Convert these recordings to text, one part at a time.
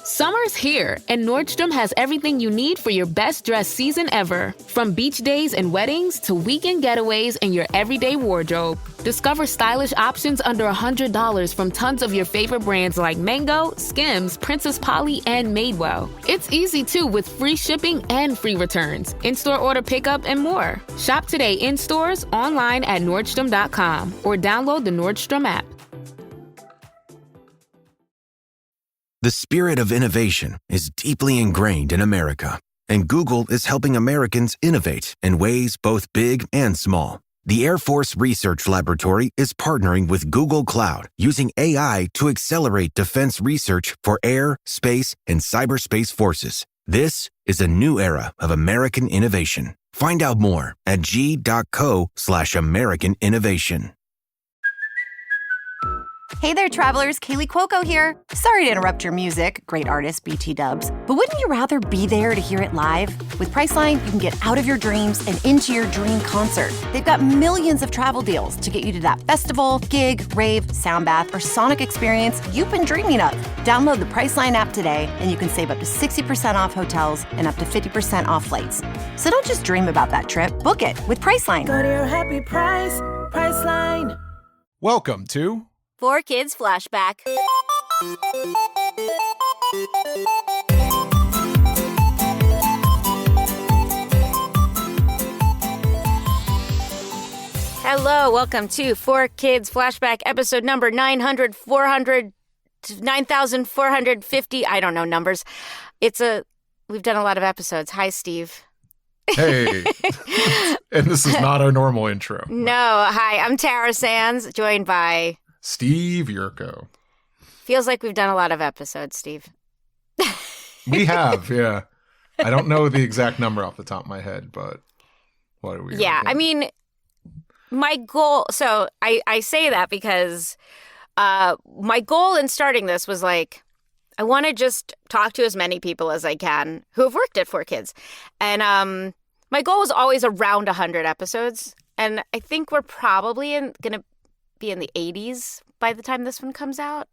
Summer's here, and Nordstrom has everything you need for your best dress season ever. From beach days and weddings to weekend getaways and your everyday wardrobe. Discover stylish options under $100 from tons of your favorite brands like Mango, Skims, Princess Polly, and Madewell. It's easy, too, with free shipping and free returns, in-store order pickup, and more. Shop today in stores, online at Nordstrom.com, or download the Nordstrom app. The spirit of innovation is deeply ingrained in America, and Google is helping Americans innovate in ways both big and small. The Air Force Research Laboratory is partnering with Google Cloud using AI to accelerate defense research for air, space, and cyberspace forces. This is a new era of American innovation. Find out more at g.co/American innovation. Hey there, travelers. Kaylee Cuoco here. Sorry to interrupt your music, great artist BT Dubs, but wouldn't you rather be there to hear it live? With Priceline, you can get out of your dreams and into your dream concert. They've got millions of travel deals to get you to that festival, gig, rave, sound bath, or sonic experience you've been dreaming of. Download the Priceline app today, and you can save up to 60% off hotels and up to 50% off flights. So don't just dream about that trip. Book it with Priceline. Go to your happy price, Priceline. Welcome to 4Kids Flashback. Hello, welcome to 4Kids Flashback, episode number 9,450. I don't know numbers. We've done a lot of episodes. Hi, Steve. Hey. And this is not our normal intro. No, hi, I'm Tara Sands, joined by Steve Yurko. Feels like we've done a lot of episodes, Steve. We have, yeah. I don't know the exact number off the top of my head, but what are we? Yeah, I mean, my goal, so I say that because my goal in starting this was like, I want to just talk to as many people as I can who have worked at 4Kids. And my goal was always around 100 episodes. And I think we're probably going to be in the 80s by the time this one comes out.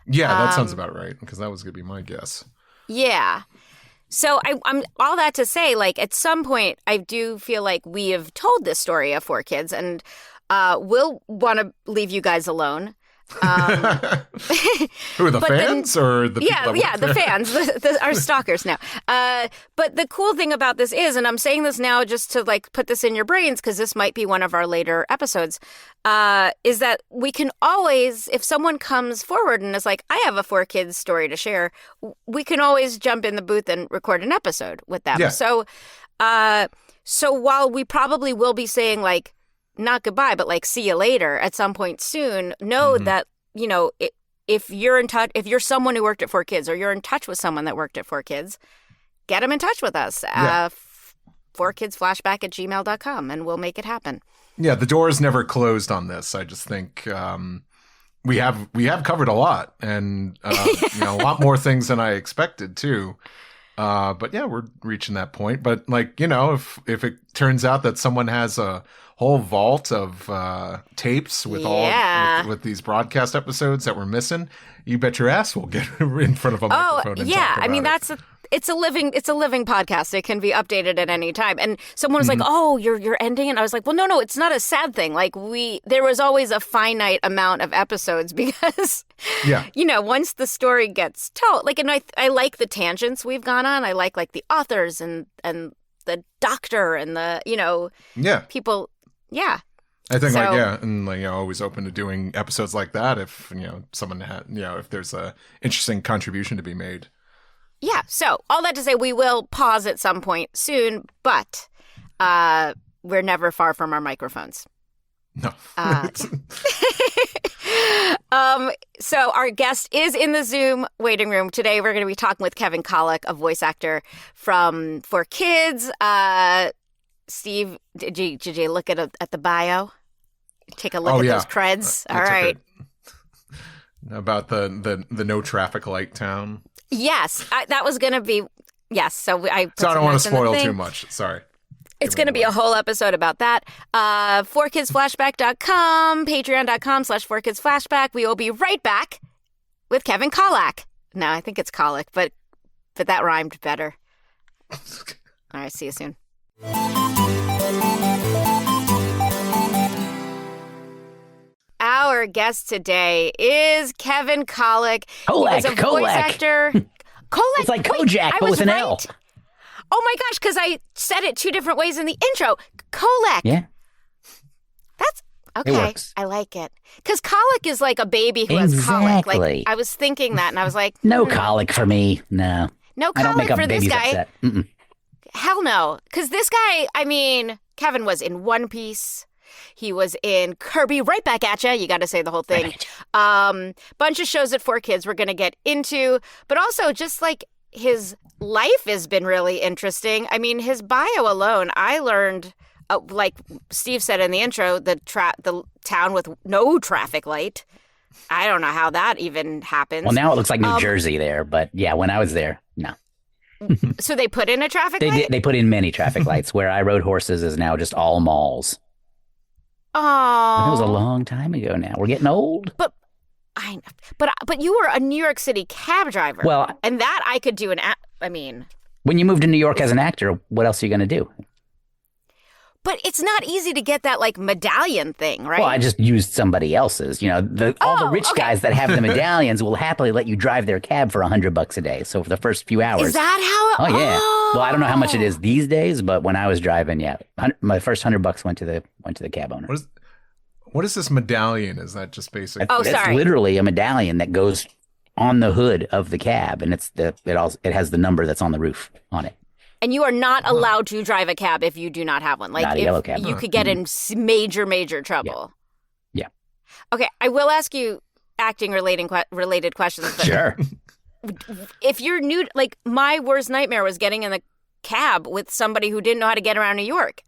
Yeah, that sounds about right, because that was going to be my guess. Yeah. So I'm all that to say, like, at some point, I do feel like we have told this story of 4Kids, and we'll want to leave you guys alone. Who are the fans or the people? Yeah, the fans, our stalkers now. But the cool thing about this is, and I'm saying this now just to like put this in your brains because this might be one of our later episodes, is that we can always, if someone comes forward and is like, I have a 4Kids story to share, we can always jump in the booth and record an episode with them. Yeah. So while we probably will be saying like, not goodbye, but like see you later at some point soon, know that, you know, if you're in touch, if you're someone who worked at 4Kids or you're in touch with someone that worked at 4Kids, get them in touch with us. 4kidsflashback@gmail.com and we'll make it happen. Yeah, the door is never closed on this. I just think we have covered a lot and a lot more things than I expected too. But yeah, we're reaching that point. But like, you know, if it turns out that someone has a whole vault of tapes with with these broadcast episodes that we're missing, you bet your ass we'll get in front of a microphone and talk about it. It's a living podcast. It can be updated at any time. And someone was like, "Oh, you're ending," and I was like, "Well, no, it's not a sad thing. Like there was always a finite amount of episodes because, you know, once the story gets told, like, and I like the tangents we've gone on. I like the authors and the doctor and the people. Yeah. I think always open to doing episodes like that if someone had if there's a interesting contribution to be made. Yeah, so all that to say, we will pause at some point soon, but we're never far from our microphones. No. So our guest is in the Zoom waiting room. Today we're going to be talking with Kevin Kolack, a voice actor from 4Kids. Steve, did you look at the bio? Take a look at those creds. All right. About the no traffic light town. Yes, that was going to be yes. So I don't want to spoil too much. Sorry. It's going to be a whole episode about that. 4kidsflashback.com, patreon.com/4kidsflashback. We will be right back with Kevin Kolack. No, I think it's colic, but that rhymed better. All right, see you soon. Our guest today is Kevin Kolack. Kolack, He's a voice actor. Kolack. It's like Kojak, but with an L. Oh my gosh, because I said it 2 different ways in the intro. Kolack. Yeah. That's okay. It works. I like it. Because colic is like a baby who has colic. Like, I was thinking that, and I was like, no colic for me. No. No I don't colic make up for this babies guy. upset. Mm-mm. Hell no. Because this guy, I mean, Kevin was in One Piece. He was in Kirby, right back at ya. You got to say the whole thing. Bunch of shows at 4Kids we're going to get into. But also just like his life has been really interesting. I mean, his bio alone, I learned, like Steve said in the intro, the town with no traffic light. I don't know how that even happens. Well, now it looks like New Jersey there. But yeah, when I was there, no. So they put in a traffic light? They put in many traffic lights. Where I rode horses is now just all malls. Oh, that was a long time ago now. We're getting old. But you were a New York City cab driver. Well, and that I could do I mean, when you move to New York as an actor, what else are you going to do? But it's not easy to get that like medallion thing, right? Well, I just used somebody else's. You know, all the rich guys that have the medallions will happily let you drive their cab for $100 a day. So for the first few hours. Is that how? Oh yeah. Well, I don't know how much it is these days, but when I was driving, yeah, my first $100 went to the cab owner. What is this medallion? Is that just basic? Oh, It's sorry. literally a medallion that goes on the hood of the cab, and it has the number that's on the roof on it. And you are not allowed to drive a cab if you do not have one. Like Not a yellow cab. You could get in major trouble. Yeah. Okay, I will ask you acting related questions. But Sure. if you're new, like my worst nightmare was getting in the cab with somebody who didn't know how to get around New York.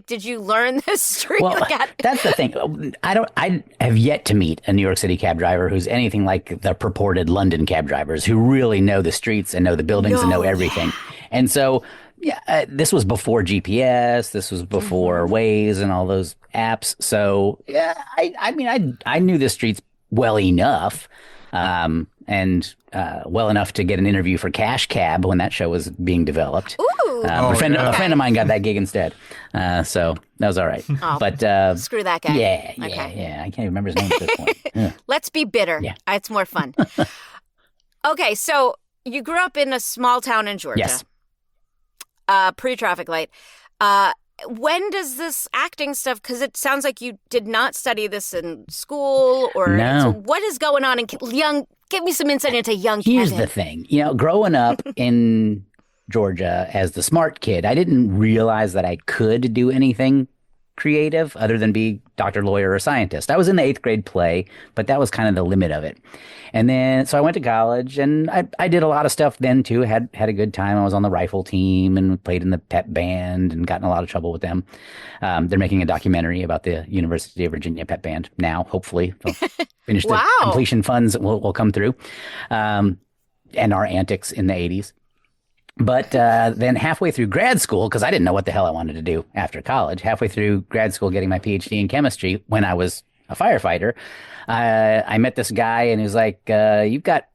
Did you learn this street? Well, that's the thing. I have yet to meet a New York City cab driver who's anything like the purported London cab drivers who really know the streets and know the buildings and know everything. And so, yeah, this was before GPS. This was before Waze and all those apps. So, yeah, I mean, I knew the streets well enough. And well enough to get an interview for Cash Cab when that show was being developed. Ooh. A friend of mine got that gig instead. So that was all right. Oh, but screw that guy. Yeah. I can't even remember his name at this point. Yeah. Let's be bitter. Yeah. It's more fun. Okay, so you grew up in a small town in Georgia. Yes. Pre-traffic light. When does this acting stuff, because it sounds like you did not study this in school or No. So what is going on in give me some insight into young Here's Kevin. the thing. You know, growing up in Georgia as the smart kid, I didn't realize that I could do anything creative other than be doctor, lawyer, or scientist. I was in the 8th grade play, but that was kind of the limit of it. And then, so I went to college and I did a lot of stuff then too, had a good time. I was on the rifle team and played in the pep band and got in a lot of trouble with them. They're making a documentary about the University of Virginia pep band now, hopefully. They'll finish the completion funds will come through. And our antics in the 80s. But then halfway through grad school, because I didn't know what the hell I wanted to do after college, halfway through grad school getting my PhD in chemistry when I was a firefighter, I met this guy and he was like, you've got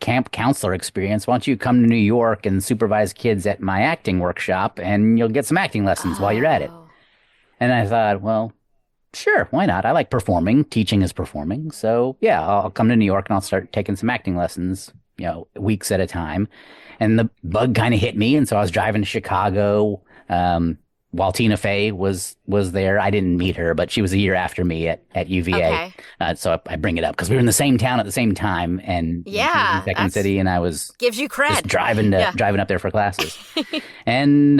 camp counselor experience. Why don't you come to New York and supervise kids at my acting workshop and you'll get some acting lessons while you're at it. And I thought, well, sure, why not? I like performing. Teaching is performing. So yeah, I'll come to New York and I'll start taking some acting lessons, weeks at a time. And the bug kind of hit me. And so I was driving to Chicago while Tina Fey was there. I didn't meet her, but she was a year after me at UVA. Okay. So I bring it up because we were in the same town at the same time. And in Second City. And I was gives you cred. Just driving up there for classes. And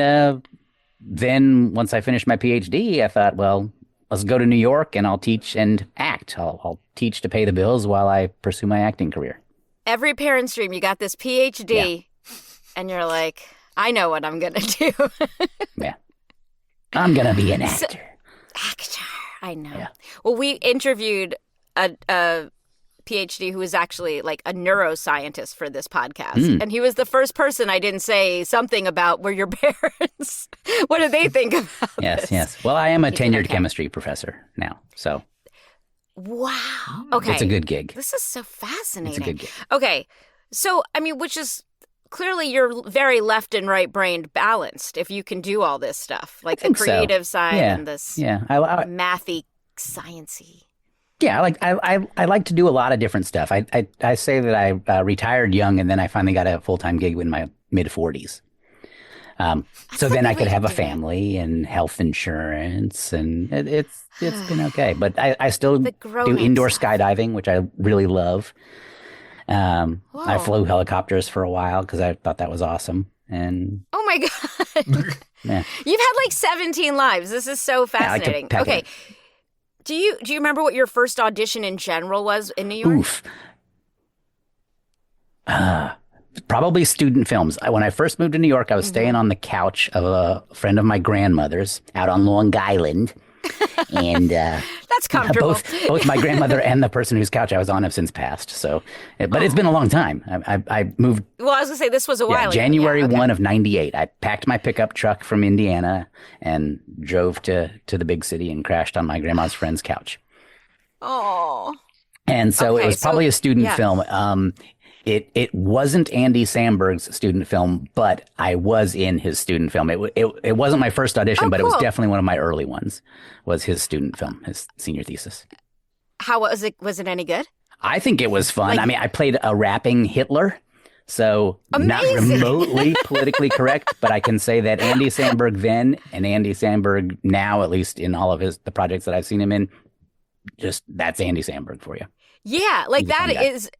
then once I finished my PhD, I thought, well, let's go to New York and I'll teach and act. I'll teach to pay the bills while I pursue my acting career. Every parent's dream. You got this PhD. Yeah. And you're like, I know what I'm going to do. Yeah. I'm going to be an actor. Actor. I know. Yeah. Well, we interviewed a PhD who was actually like a neuroscientist for this podcast. And he was the first person I didn't say something about were your parents. What do they think about this? Yes. Well, I am a tenured chemistry professor now, so. Wow. Okay. It's a good gig. This is so fascinating. It's a good gig. Okay. So, I mean, which is clearly you're very left and right brained balanced if you can do all this stuff, like the creative side and this mathy, sciencey. Yeah, I like to do a lot of different stuff. I say that I retired young and then I finally got a full-time gig in my mid-40s. So then I could have a family and health insurance, and it's been okay. But I still do indoor skydiving, which I really love. I flew helicopters for a while because I thought that was awesome. And oh my God, yeah. You've had like 17 lives. This is so fascinating. Yeah, okay, do you remember what your first audition in general was in New York? Oof. Probably student films. When I first moved to New York, I was staying on the couch of a friend of my grandmother's out on Long Island. And that's comfortable. Both my grandmother and the person whose couch I was on have since passed. So, but it's been a long time. I moved. Well, I was gonna say this was a while ago. January 1 of '98. I packed my pickup truck from Indiana and drove to the big city and crashed on my grandma's friend's couch. Oh. And so it was probably a student film. It wasn't Andy Samberg's student film, but I was in his student film. It wasn't my first audition, but it was definitely one of my early ones. Was his student film, his senior thesis. How was it? Was it any good? I think it was fun. I mean, I played a rapping Hitler, so not remotely politically correct, but I can say that Andy Samberg then and Andy Samberg now, at least in all of the projects that I've seen him in, just that's Andy Samberg for you. Yeah, like that is.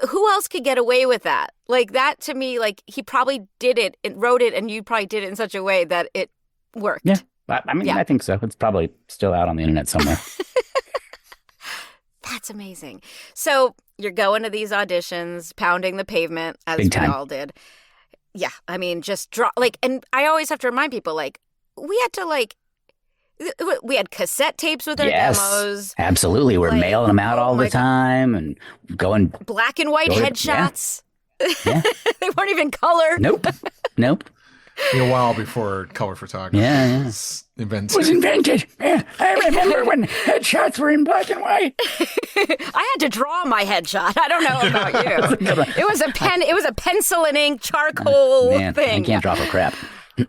Who else could get away with that? Like that to me, like he probably did it and wrote it, and you probably did it in such a way that it worked. Yeah, I mean, I think so. It's probably still out on the internet somewhere. That's amazing. So you're going to these auditions, pounding the pavement as we all did. Yeah, I mean, just and I always have to remind people, like we had cassette tapes with our demos. Absolutely. We're mailing them out all the time and going black and white headshots. Yeah. They weren't even color. Nope. A while before color photography was invented. Yeah, I remember when headshots were in black and white. I had to draw my headshot. I don't know about you. It was a pen. It was a pencil and ink charcoal thing. I can't draw for crap.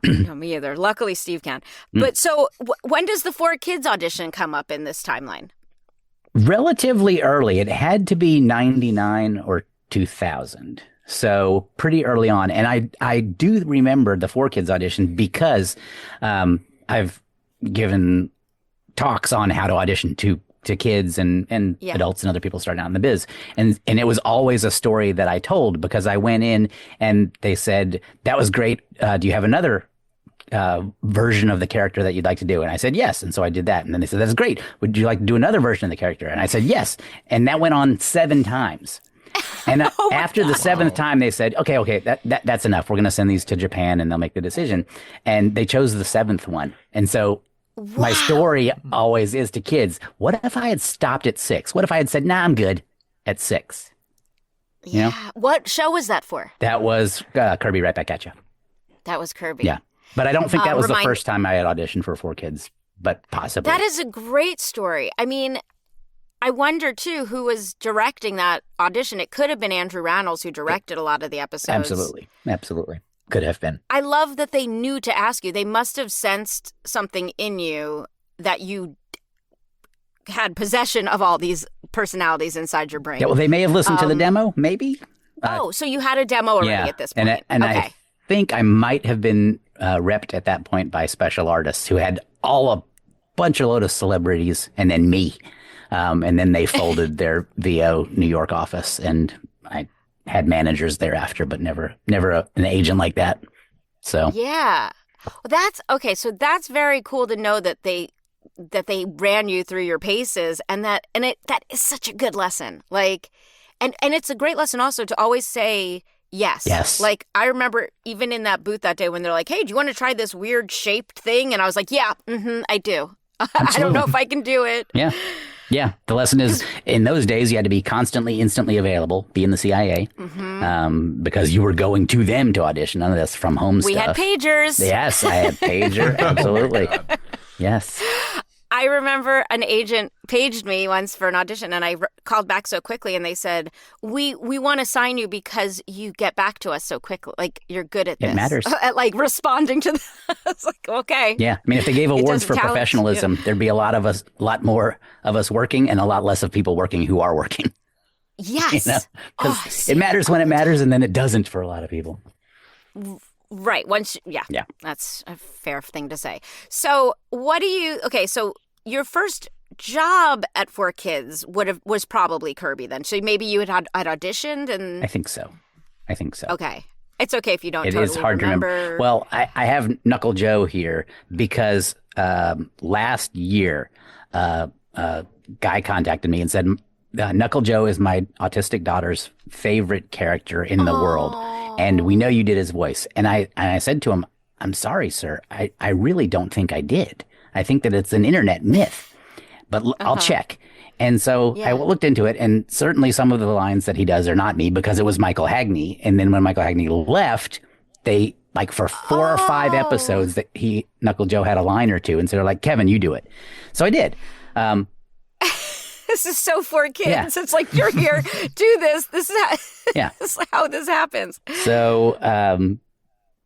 No, me either. Luckily, Steve can. But so when does the 4Kids audition come up in this timeline? Relatively early. It had to be 99 or 2000. So pretty early on. And I do remember the 4Kids audition because I've given talks on how to audition to kids and adults and other people starting out in the biz. And it was always a story that I told because I went in and they said, that was great. Do you have another version of the character that you'd like to do? And I said, yes. And so I did that. And then they said, that's great. Would you like to do another version of the character? And I said, yes. And that went on 7 times. And after the 7th time, they said, okay, that's enough. We're going to send these to Japan and they'll make the decision. And they chose the 7th one. And so my story always is to kids, what if I had stopped at 6? What if I had said, nah, I'm good at 6? You know? What show was that for? That was Kirby Right Back at You. That was Kirby. Yeah. But I don't think that was the first time I had auditioned for 4Kids, but possibly. That is a great story. I mean, I wonder, too, who was directing that audition. It could have been Andrew Rannells, who directed a lot of the episodes. Absolutely. Could have been. I love that they knew to ask you. They must have sensed something in you that you had possession of all these personalities inside your brain. Yeah, well, they may have listened to the demo, maybe. So you had a demo already at this point. And I think I might have been repped at that point by special artists who had a load of celebrities and then me. And then they folded their VO New York office, and I had managers thereafter, but never an agent like that. So yeah, well, that's okay. So that's very cool to know that they ran you through your paces, and that is such a good lesson. Like, and it's a great lesson also to always say yes. Yes. Like I remember even in that booth that day when they're like, "Hey, do you want to try this weird shaped thing?" And I was like, "Yeah, I do." I don't know if I can do it. Yeah. Yeah, the lesson is in those days you had to be constantly, instantly available, be in the CIA, because you were going to them to audition. None of this from home stuff. We had pagers. Yes, I had pager. Absolutely. Yes. I remember an agent paged me once for an audition, and I called back so quickly, and they said, we want to sign you because you get back to us so quickly. Like, you're good at this. It matters. At, like, responding to it's like, okay. Yeah. I mean, if they gave awards for professionalism, there'd be a lot more of us working and a lot less of people working who are working. Yes. Because it matters when it matters, and then it doesn't for a lot of people. Right. Yeah. That's a fair thing to say. So so your first job at 4Kids was probably Kirby then. So maybe you had auditioned and... I think so. Okay. It's okay if you don't It is hard to remember. Well, I have Knuckle Joe here because last year a guy contacted me and said, Knuckle Joe is my autistic daughter's favorite character in the world. And we know you did his voice. And I said to him, I'm sorry, sir. I really don't think I did. I think that it's an internet myth, but I'll check. And so I looked into it, and certainly some of the lines that he does are not me because it was Michael Hagney. And then when Michael Hagney left, they, like, for 4 or 5 episodes that Knuckle Joe had a line or two. And so they're like, Kevin, you do it. So I did. This is so 4Kids. Yeah. It's like, you're here, do this. This is how this happens. So,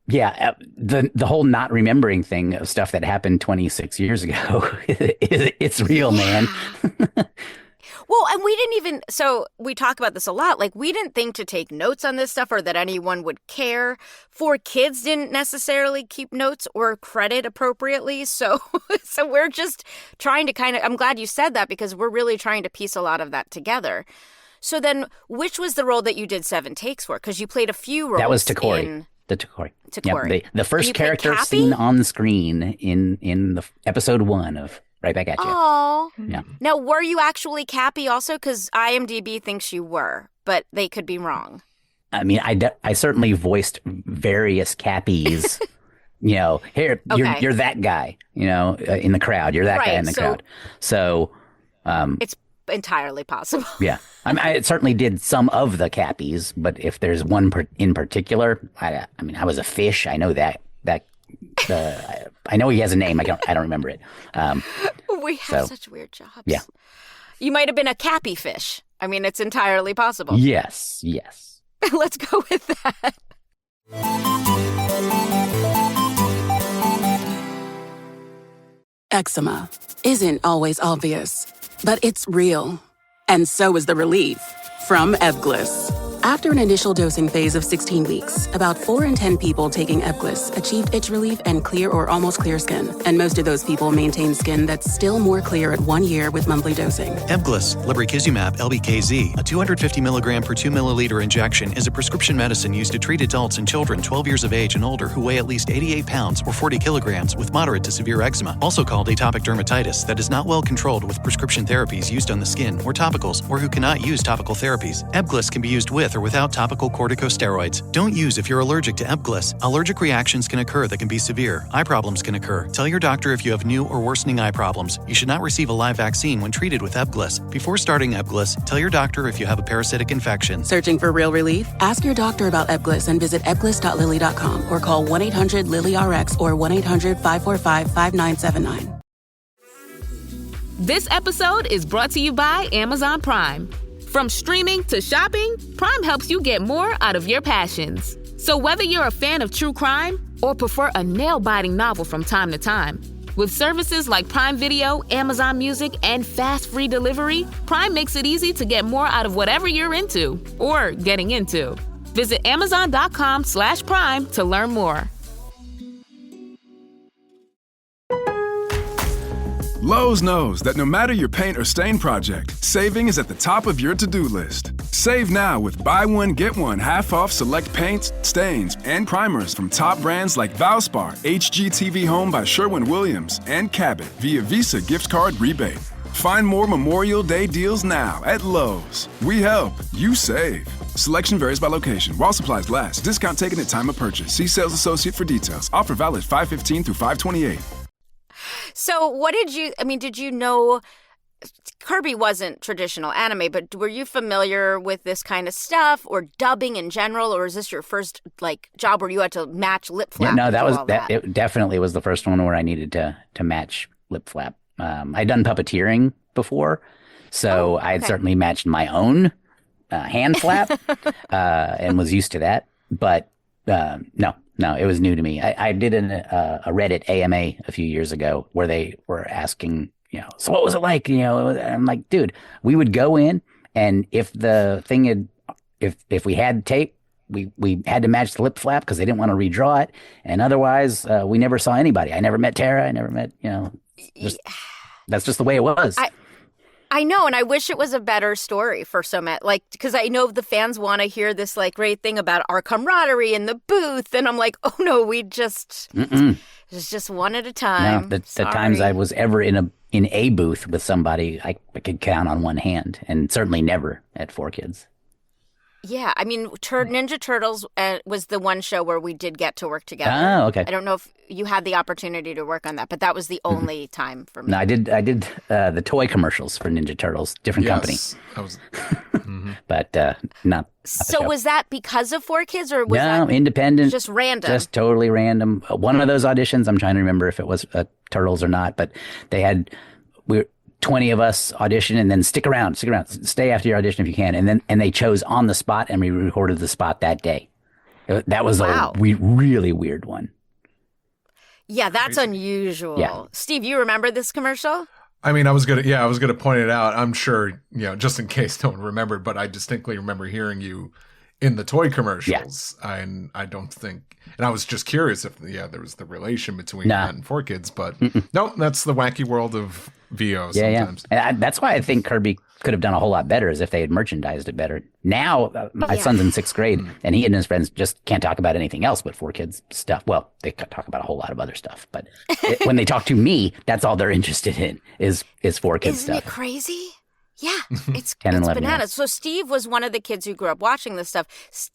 the whole not remembering thing of stuff that happened 26 years ago, it's real, man. Well, and we didn't even, so we talk about this a lot, like we didn't think to take notes on this stuff or that anyone would care. 4Kids didn't necessarily keep notes or credit appropriately. So we're just trying to I'm glad you said that because we're really trying to piece a lot of that together. So then which was the role that you did 7 takes for? Because you played a few roles. That was Tokkori. The Tokkori. Tokkori. Yep, the first character seen on the screen in the episode 1 of Right Back at You. Oh. Yeah. Now, were you actually Cappy also? Because IMDb thinks you were, but they could be wrong. I mean, I certainly voiced various Cappies. Here, you're that guy, in the crowd. You're that guy in the crowd. So it's entirely possible. Yeah. I certainly did some of the Cappies, but if there's one in particular, I was a fish. I know that. I know he has a name. I don't remember it. We have such weird jobs. Yeah. You might have been a Cappy fish. I mean, it's entirely possible. Yes. Let's go with that. Eczema isn't always obvious, but it's real. And so is the relief from Ebglyss. After an initial dosing phase of 16 weeks, about 4 in 10 people taking Ebglyss achieved itch relief and clear or almost clear skin. And most of those people maintain skin that's still more clear at 1 year with monthly dosing. Ebglyss, lebrikizumab LBKZ, a 250 milligram per 2 milliliter injection, is a prescription medicine used to treat adults and children 12 years of age and older who weigh at least 88 pounds or 40 kilograms with moderate to severe eczema, also called atopic dermatitis, that is not well controlled with prescription therapies used on the skin or topicals, or who cannot use topical therapies. Ebglyss can be used with or without topical corticosteroids. Don't use if you're allergic to Ebglyss. Allergic reactions can occur that can be severe. Eye problems can occur. Tell your doctor if you have new or worsening eye problems. You should not receive a live vaccine when treated with Ebglyss. Before starting Ebglyss, tell your doctor if you have a parasitic infection. Searching for real relief? Ask your doctor about Ebglyss and visit ebglyss.lilly.com or call 1-800-LILY-RX or 1-800-545-5979. This episode is brought to you by Amazon Prime. From streaming to shopping, Prime helps you get more out of your passions. So whether you're a fan of true crime or prefer a nail-biting novel from time to time, with services like Prime Video, Amazon Music, and fast free delivery, Prime makes it easy to get more out of whatever you're into or getting into. Visit Amazon.com/Prime to learn more. Lowe's knows that no matter your paint or stain project, saving is at the top of your to-do list. Save now with buy one, get one half off select paints, stains, and primers from top brands like Valspar, HGTV Home by Sherwin-Williams, and Cabot via Visa gift card rebate. Find more Memorial Day deals now at Lowe's. We help, you save. Selection varies by location. While supplies last, discount taken at time of purchase. See sales associate for details. Offer valid 5/15 through 5/28. So did you know Kirby wasn't traditional anime, but were you familiar with this kind of stuff or dubbing in general, or is this your first job where you had to match lip flap? Yeah, no, it definitely was the first one where I needed to match lip flap. I'd done puppeteering before, so I had certainly matched my own hand flap and was used to that. But no, it was new to me. I did a Reddit AMA a few years ago where they were asking, so what was it like? I'm like, dude, we would go in, and if the thing had, if we had tape, we had to match the lip flap because they didn't want to redraw it, and otherwise we never saw anybody. I never met Tara. I never met, that's just the way it was. I know, and I wish it was a better story for so many, because I know the fans want to hear this great thing about our camaraderie in the booth, and I'm like, oh no, we just it's just one at a time. No, the times I was ever in a booth with somebody, I could count on one hand, and certainly never at 4Kids. Yeah, I mean, Ninja Turtles was the one show where we did get to work together. Oh, okay. I don't know if you had the opportunity to work on that, but that was the only time for me. No, I did the toy commercials for Ninja Turtles, different company. I was, but not. So was that because of 4Kids, or was that independent, just random? Just totally random. One of those auditions, I'm trying to remember if it was Turtles or not, but they had 20 of us audition, and then stick around, stay after your audition if you can, and they chose on the spot, and we recorded the spot that day. That was a really weird one. Yeah, that's unusual. Yeah. Steve, you remember this commercial? I mean, I was gonna point it out. I'm sure, just in case no one remembered, but I distinctly remember hearing you in the toy commercials. Yeah. And I don't think, and I was just curious if there was the relation between that and 4Kids, but no, that's the wacky world of VO sometimes. Yeah. And that's why I think Kirby could have done a whole lot better, is if they had merchandised it better. Now, my son's in 6th grade, and he and his friends just can't talk about anything else but 4Kids stuff. Well, they talk about a whole lot of other stuff, but when they talk to me, that's all they're interested in is 4Kids stuff. Isn't it crazy? Yeah, it's 10 and 11 bananas. years. So Steve was one of the kids who grew up watching this stuff,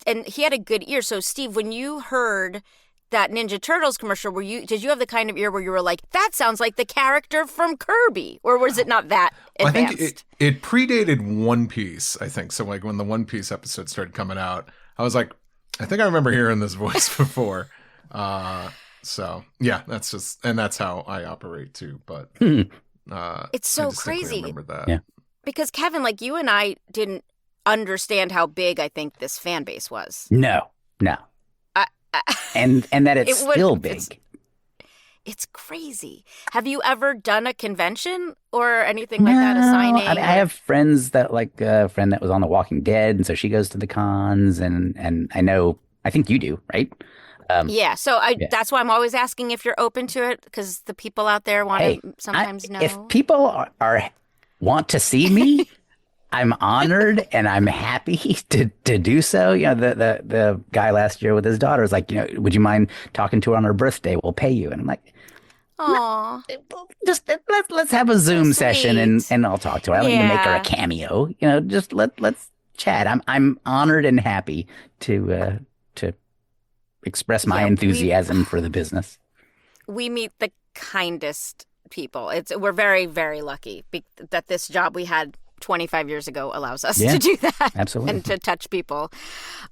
and he had a good ear. So Steve, when you heard that Ninja Turtles commercial, did you have the kind of ear where you were like, that sounds like the character from Kirby? Or was it not that advanced? I think it predated One Piece, I think. So when the One Piece episode started coming out, I was like, I think I remember hearing this voice before. So yeah, that's how I operate too. But it's so I crazy. remember that. Yeah. Because Kevin, you and I didn't understand how big I think this fan base was. No. And that it's still big. It's crazy. Have you ever done a convention or anything like that? A signing? I have friends that a friend that was on The Walking Dead, and so she goes to the cons, and I think you do, right? That's why I'm always asking if you're open to it, because the people out there want to sometimes know. If people want to see me, I'm honored and I'm happy to do so. The guy last year with his daughter was like, would you mind talking to her on her birthday? We'll pay you. And I'm like, Aw. Just let's have a Zoom session and I'll talk to her. I don't need to make her a cameo. Just let's chat. I'm honored and happy to express my enthusiasm for the business. We meet the kindest people. We're very, very lucky that this job we had 25 years ago allows us to do that. Absolutely. And to touch people.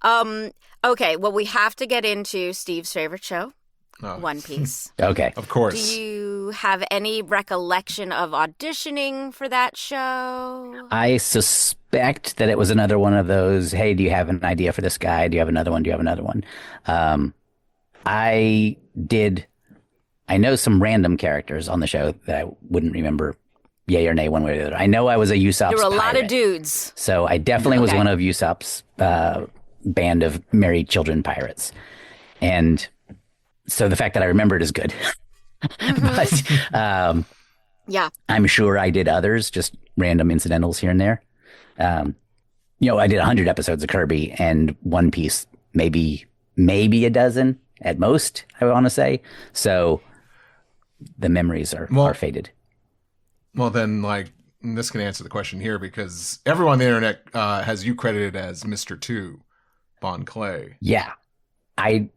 Okay, well, we have to get into Steve's favorite show, One Piece. Okay. Of course. Do you have any recollection of auditioning for that show? I suspect that it was another one of those, hey, do you have an idea for this guy? Do you have another one? Do you have another one? I know some random characters on the show that I wouldn't remember yay or nay one way or the other. I know I was a Usopp's There were a lot pirate. of dudes. So I definitely was one of Usopp's band of married children pirates. And so the fact that I remember it is good. But I'm sure I did others, just random incidentals here and there. I did 100 episodes of Kirby and One Piece, maybe a dozen at most, I want to say. So the memories are faded. Well, then, this can answer the question here, because everyone on the internet has you credited as Mr. 2, Bon Clay. Yeah. I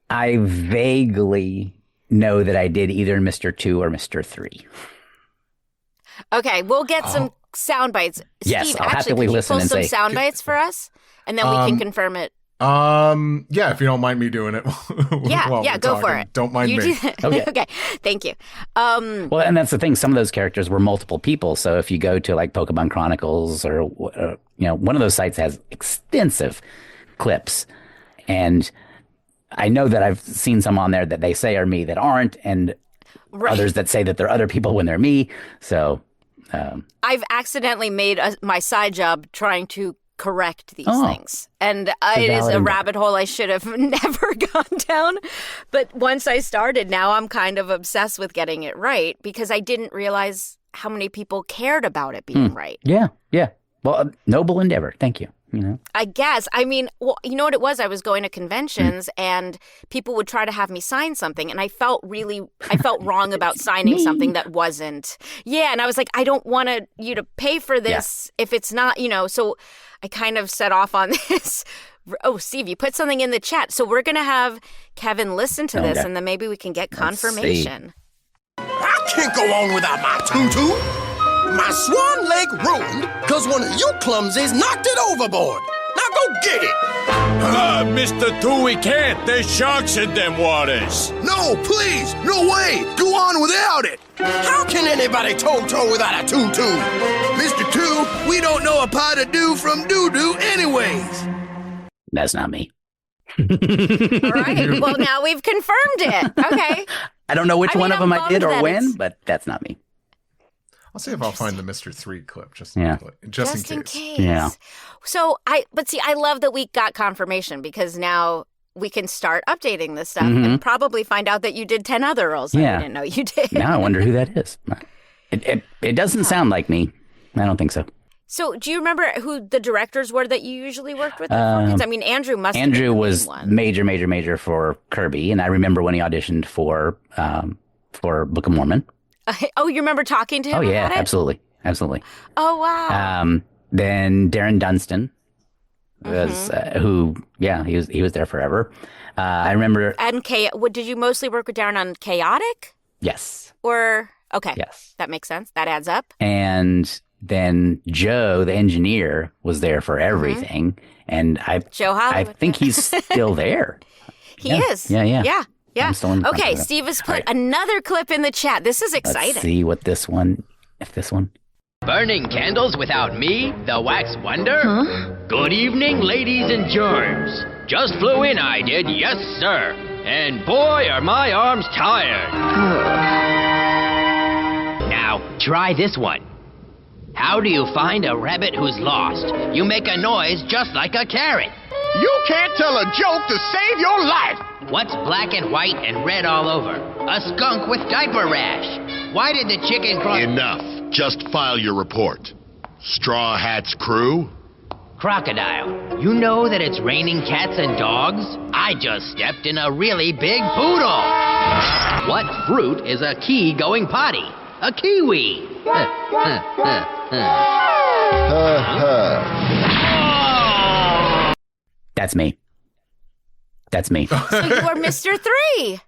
vaguely know that I did either Mr. 2 or Mr. 3. Okay, we'll get some sound bites. Yes, Steve, I'll actually, happily can you listen pull and some say, sound bites for us? And then we can confirm it Yeah, if you don't mind me doing it. Yeah, go for it. Don't mind me. Okay, thank you. Well, and that's the thing. Some of those characters were multiple people. So if you go to like Pokemon Chronicles or one of those sites has extensive clips, and I know that I've seen some on there that they say are me that aren't, and others that say that they're other people when they're me. So I've accidentally made my side job trying to correct these things. And it is a rabbit hole I should have never gone down. But once I started, now I'm kind of obsessed with getting it right because I didn't realize how many people cared about it being right. Yeah. Well, noble endeavor. Thank you. I guess. I mean, well, you know what it was? I was going to conventions and people would try to have me sign something. And I felt wrong about signing something that wasn't. Yeah. And I was like, I don't want you to pay for this if it's not, so I kind of set off on this. Oh, Steve, you put something in the chat. So we're going to have Kevin listen to this and then maybe we can get confirmation. I can't go on without my tutu. My swan lake ruined because one of you clumsies knocked it overboard. Now go get it. Mr. Two, we can't. There's sharks in them waters. No, please. No way. Go on without it. How can anybody toe-toe without a tutu? Mr. Two, we don't know a pie to do from doo-doo anyways. That's not me. All right. Well, now we've confirmed it. Okay. I don't know which one of them I did or when, but that's not me. I'll see if I'll find the Mr. 3 clip just in case. Yeah. So I love that we got confirmation because now we can start updating this stuff and probably find out that you did 10 other roles that we didn't know you did. Now I wonder who that is. It doesn't sound like me. I don't think so. So do you remember who the directors were that you usually worked with? I mean, Andrew must have been Andrew the was one. major for Kirby, and I remember when he auditioned for Book of Mormon. Oh, you remember talking to him? Oh yeah, about it? absolutely. Oh wow. Then Darren Dunstan was he was there forever. I remember. And did you mostly work with Darren on Chaotic? Yes. Or okay. Yes. That makes sense. That adds up. And then Joe, the engineer, was there for everything, and Joe Hollywood. I think he's still there. He is. Yeah. Okay, Steve has put another clip in the chat. This is exciting. Let's see what this one. Burning candles without me, the wax wonder? Huh? Good evening, ladies and germs. Just flew in, I did, yes, sir. And boy, are my arms tired. Now, try this one. How do you find a rabbit who's lost? You make a noise just like a carrot. You can't tell a joke to save your life. What's black and white and red all over? A skunk with diaper rash. Why did the chicken cross... Enough. Just file your report. Straw Hat's crew? Crocodile, you know that it's raining cats and dogs? I just stepped in a really big poodle. What fruit is a key going potty? A kiwi. That's me. So you are Mr. 3.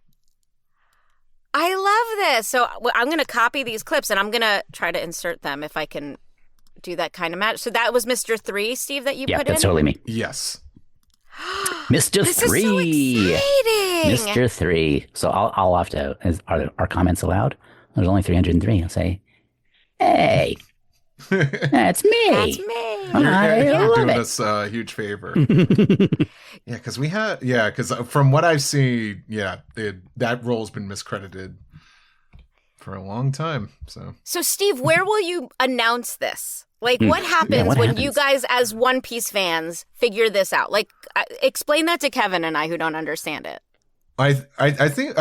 I love this. So I'm going to copy these clips and I'm going to try to insert them if I can do that kind of match. So that was Mr. 3, Steve, that you put in? Yeah, that's totally me. Yes. Mr. This 3. is so exciting. Mr. 3. So I'll have to, are comments allowed? There's only 303. I'll say, hey, that's me. That's me. You're doing us a huge favor. Yeah, because from what I've seen, that role's been miscredited for a long time. So Steve, where will you announce this? Like, what happens when you guys, as One Piece fans, figure this out? Like, explain that to Kevin and I, who don't understand it. I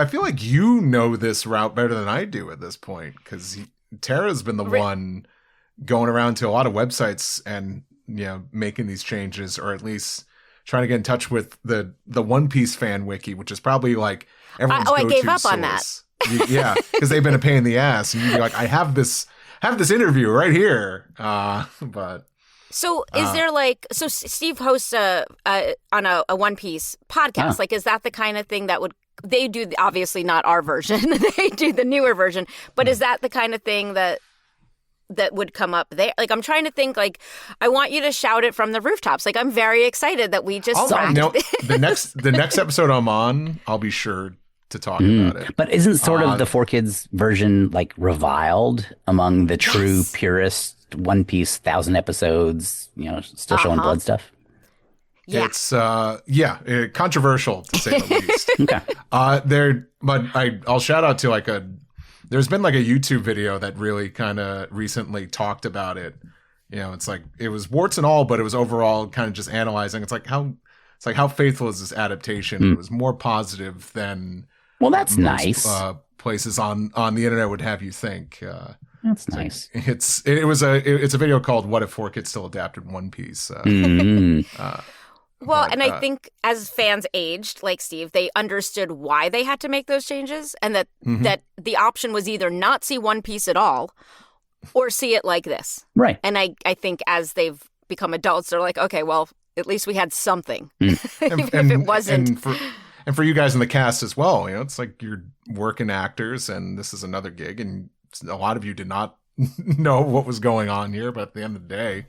feel like you know this route better than I do at this point, because Tara's been the one going around to a lot of websites and making these changes, or at least trying to get in touch with the One Piece fan wiki, which is probably like everyone's go-to I gave up source. on that. Yeah, because they've been a pain in the ass, and you're like, I have this interview right here, but. So is there so Steve hosts on a One Piece podcast? Like, is that the kind of thing that they do? Obviously not our version. They do the newer version, but is that the kind of thing that that would come up there. Like, I'm trying to think, like, I want you to shout it from the rooftops. Like, I'm very excited that we just the next episode I'm on, I'll be sure to talk about it. But isn't sort of the 4Kids version like reviled among the true purist One Piece 1,000 episodes, still showing blood stuff? Yeah. It's controversial to say the least. Okay. But I'll shout out to there's been like a YouTube video that really kind of recently talked about it. It's like it was warts and all, but it was overall kind of just analyzing. It's like how faithful is this adaptation? It was more positive than that's most, nice. Places on the internet would have you think. That's nice. It's a video called "What If 4Kids Still Adapted One Piece." I think as fans aged, like Steve, they understood why they had to make those changes, and that the option was either not see One Piece at all, or see it like this. Right. And I think as they've become adults, they're like, okay, well, at least we had something, even if it wasn't. And for you guys in the cast as well, it's like you're working actors, and this is another gig, and a lot of you did not know what was going on here, but at the end of the day,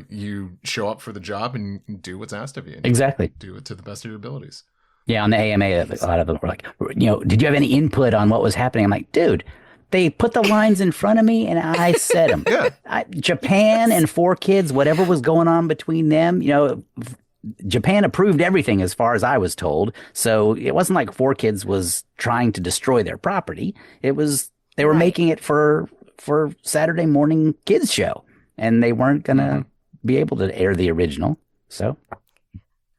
you show up for the job and do what's asked of you. And exactly. Do it to the best of your abilities. Yeah, on the AMA, a lot of them were like, did you have any input on what was happening? I'm like, dude, they put the lines in front of me and I said them. Japan and 4Kids, whatever was going on between them, Japan approved everything as far as I was told. So it wasn't like 4Kids was trying to destroy their property. It was, they were making it for Saturday morning kids show. And they weren't going to be able to air the original. So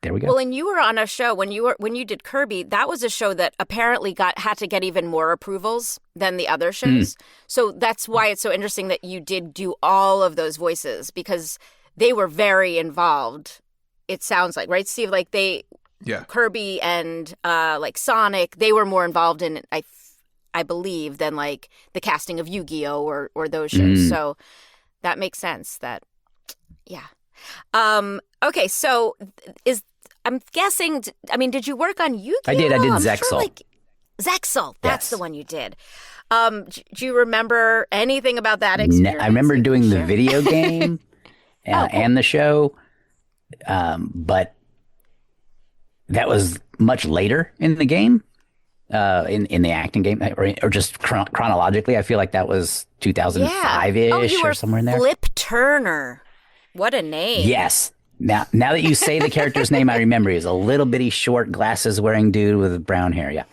there we go. Well, and you were on a show when you did Kirby. That was a show that apparently had to get even more approvals than the other shows. So that's why it's so interesting that you did do all of those voices, because they were very involved. It sounds like, right, Steve? Like Kirby and like Sonic, they were more involved in it, I believe, than like the casting of Yu-Gi-Oh or those shows. So that makes sense. Okay, so I'm guessing, did you work on Yu-Gi-Oh? I did Zexal. Sure, Zexal, that's the one you did. Do you remember anything about that experience? I remember doing the video game and the show, but that was much later in the game. In the acting game, or just chronologically, I feel like that was 2005-ish or somewhere in there. Flip Turner. What a name. Yes. Now that you say the character's name, I remember he was a little bitty, short, glasses-wearing dude with brown hair. Yeah.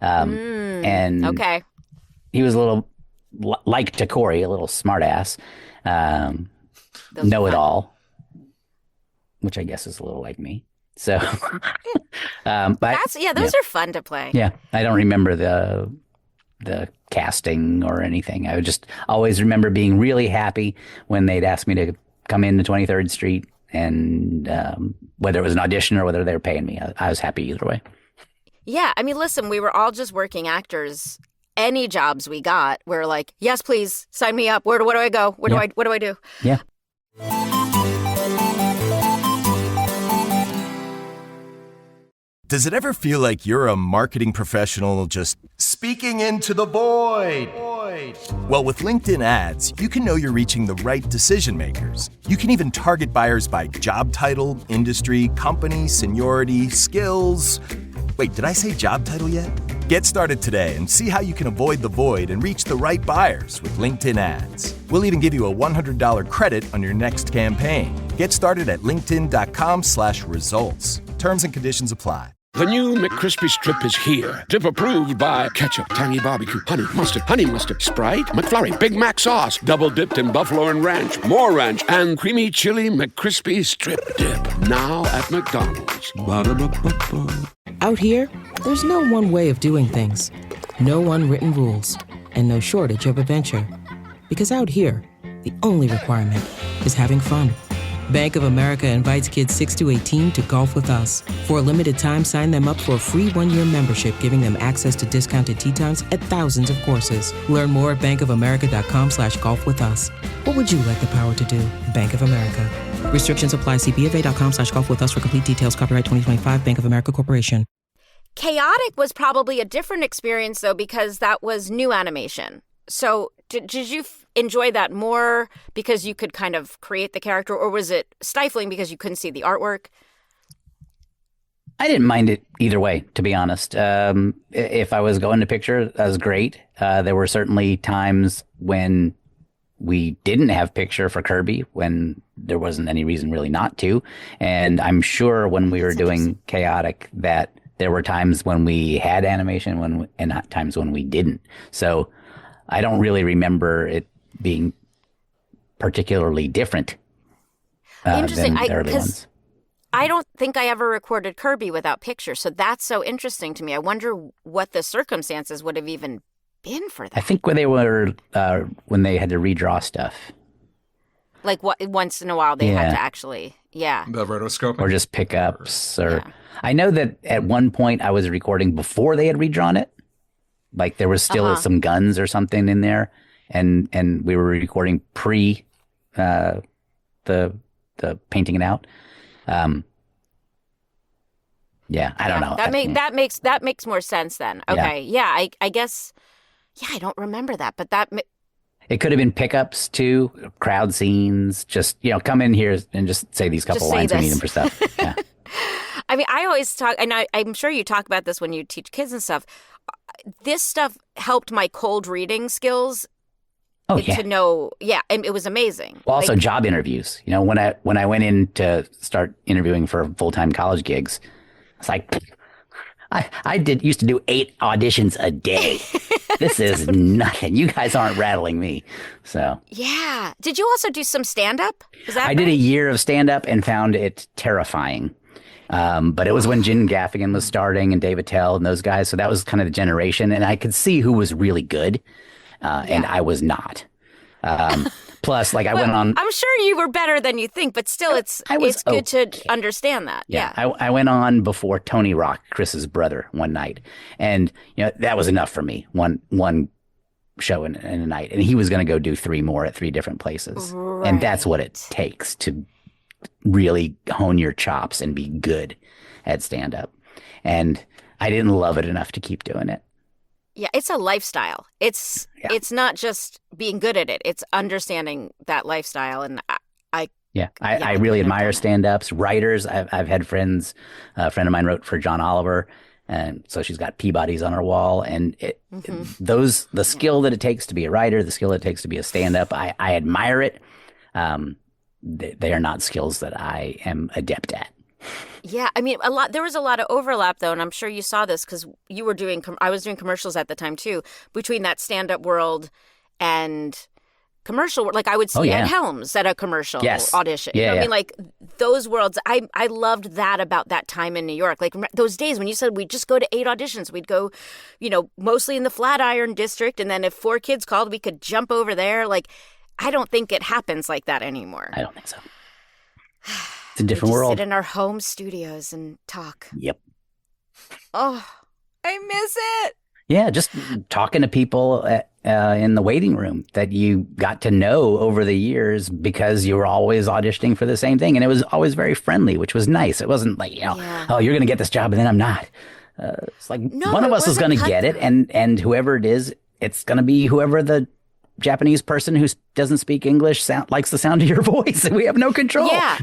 And okay, he was a little like Tokkori, a little smartass, know-it-all, which I guess is a little like me. So, but those are fun to play. Yeah, I don't remember the casting or anything. I would just always remember being really happy when they'd ask me to come into 23rd Street, and whether it was an audition or whether they were paying me, I was happy either way. Yeah, listen, we were all just working actors. Any jobs we got, we're like, yes, please sign me up. Where do I go? What do I do? Yeah. Does it ever feel like you're a marketing professional just speaking into the void? Well, with LinkedIn ads, you can know you're reaching the right decision makers. You can even target buyers by job title, industry, company, seniority, skills. Wait, did I say job title yet? Get started today and see how you can avoid the void and reach the right buyers with LinkedIn ads. We'll even give you a $100 credit on your next campaign. Get started at linkedin.com/results. Terms and conditions apply. The new McCrispy Strip is here. Dip approved by ketchup, tangy barbecue, honey mustard, Sprite, McFlurry, Big Mac sauce, double dipped in buffalo and ranch, more ranch, and creamy chili McCrispy Strip Dip. Now at McDonald's. Ba-da-ba-ba-ba. Out here, there's no one way of doing things. No unwritten rules. And no shortage of adventure. Because out here, the only requirement is having fun. Bank of America invites kids 6 to 18 to golf with us. For a limited time, sign them up for a free 1-year membership, giving them access to discounted tee times at thousands of courses. Learn more at bankofamerica.com/golf with us. What would you like the power to do? Bank of America. Restrictions apply. See BofA.com/golf with us for complete details. Copyright 2025 Bank of America Corporation. Chaotic was probably a different experience, though, because that was new animation. So did you enjoy that more because you could kind of create the character, or was it stifling because you couldn't see the artwork? I didn't mind it either way, to be honest. If I was going to picture, that was great. There were certainly times when we didn't have picture for Kirby, when there wasn't any reason really not to. And I'm sure when we were doing Chaotic that there were times when we had animation and not times when we didn't. So I don't really remember it being particularly different Interesting. than the early ones. I don't think I ever recorded Kirby without picture, so that's so interesting to me. I wonder what the circumstances would have even been for that. I think when they had to redraw stuff. Like once in a while they had to actually, The rotoscope? Or just pickups. I know that at one point I was recording before they had redrawn it. Like there was still some guns or something in there. And we were recording pre the painting it out. I don't know. That makes more sense then. Okay. Yeah, I guess. Yeah, I don't remember that, but it could have been pickups too, crowd scenes. Just come in here and just say these couple lines. We need them for stuff. Yeah. I mean, I always talk, and I'm sure you talk about this when you teach kids and stuff. This stuff helped my cold reading skills. Oh yeah. To know, and it was amazing. Well, also job interviews. When I went in to start interviewing for full-time college gigs, it's like I used to do 8 auditions a day. This is nothing. You guys aren't rattling me. So yeah. Did you also do some stand-up? I did a year of stand-up and found it terrifying. But it was when Jen Gaffigan was starting and Dave Attell and those guys. So that was kind of the generation, and I could see who was really good. And I was not. Plus, I went on. I'm sure you were better than you think, but still, it's good to understand that. Yeah. I went on before Tony Rock, Chris's brother, one night, and that was enough for me. One show in a night, and he was going to go do 3 more at 3 different places, right. And that's what it takes to really hone your chops and be good at stand up. And I didn't love it enough to keep doing it. Yeah, it's a lifestyle. It's not just being good at it. It's understanding that lifestyle. And I really admire stand-ups, writers. I've had friends. A friend of mine wrote for John Oliver, and so she's got Peabody's on her wall. And the skill that it takes to be a writer, the skill it takes to be a stand-up, I admire it. They are not skills that I am adept at. Yeah, I mean, there was a lot of overlap, though, and I'm sure you saw this because you were I was doing commercials at the time, too, between that stand-up world and commercial world. Like, I would see Ed Helms at a commercial audition. Yeah, I mean, like, those worlds, I loved that about that time in New York. Like, those days when you said we'd just go to 8 auditions. We'd go, mostly in the Flatiron District, and then if 4Kids called, we could jump over there. Like, I don't think it happens like that anymore. I don't think so. It's a different world. Sit in our home studios and talk. Yep. Oh, I miss it. Yeah, just talking to people in the waiting room that you got to know over the years because you were always auditioning for the same thing. And it was always very friendly, which was nice. It wasn't like, oh, you're going to get this job and then I'm not. It's like one of us is going to get it. And whoever it is, it's going to be whoever the Japanese person who doesn't speak English likes the sound of your voice, and we have no control. Yeah.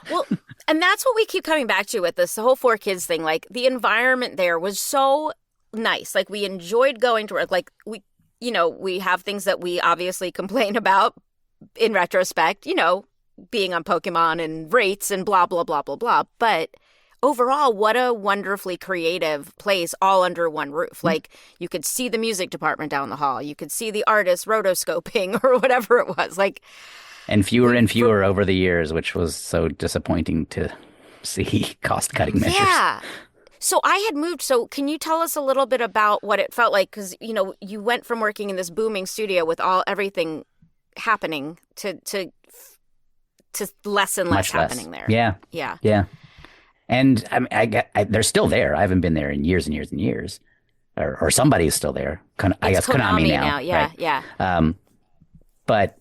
Well, and that's what we keep coming back to with this, the whole 4Kids thing. Like, the environment there was so nice. Like, we enjoyed going to work. Like, we have things that we obviously complain about in retrospect, being on Pokémon and rates and blah, blah, blah, blah, blah. But overall, what a wonderfully creative place all under one roof. Like, you could see the music department down the hall. You could see the artists rotoscoping or whatever it was. Like, and fewer over the years, which was so disappointing to see cost-cutting measures. Yeah. So I had moved. So can you tell us a little bit about what it felt like? Because, you went from working in this booming studio with everything happening to less and less happening there. Yeah. Yeah. Yeah. And they're still there. I haven't been there in years and years and years. Or somebody's still there. I guess Konami now. Yeah, right? Yeah. But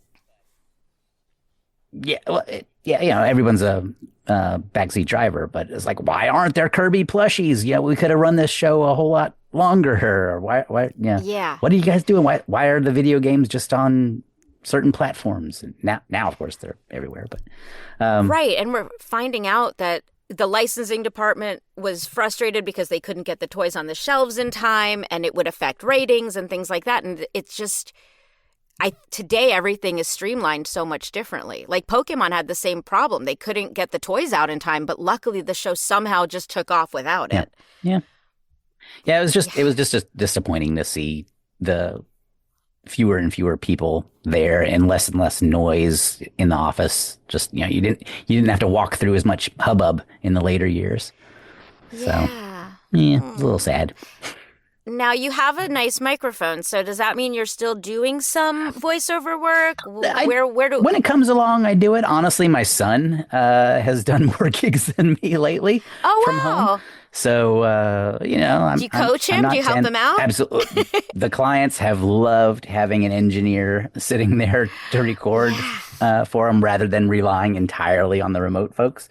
everyone's a backseat driver. But it's like, why aren't there Kirby plushies? We could have run this show a whole lot longer? Or why, Yeah. What are you guys doing? Why are the video games just on certain platforms? And now, of course, they're everywhere. But right. And we're finding out that the licensing department was frustrated because they couldn't get the toys on the shelves in time, and it would affect ratings and things like that. And it's just, today everything is streamlined so much differently. Like Pokemon had the same problem. They couldn't get the toys out in time, but luckily the show somehow just took off without it. Yeah. It was just disappointing to see the fewer and fewer people there and less noise in the office. Just, you didn't have to walk through as much hubbub in the later years. So, it's a little sad. Now you have a nice microphone, so does that mean you're still doing some voiceover work? When it comes along, I do it. Honestly, my son has done more gigs than me lately from home. So, do you coach him? Do you help him out? Absolutely. The clients have loved having an engineer sitting there to record for them rather than relying entirely on the remote folks.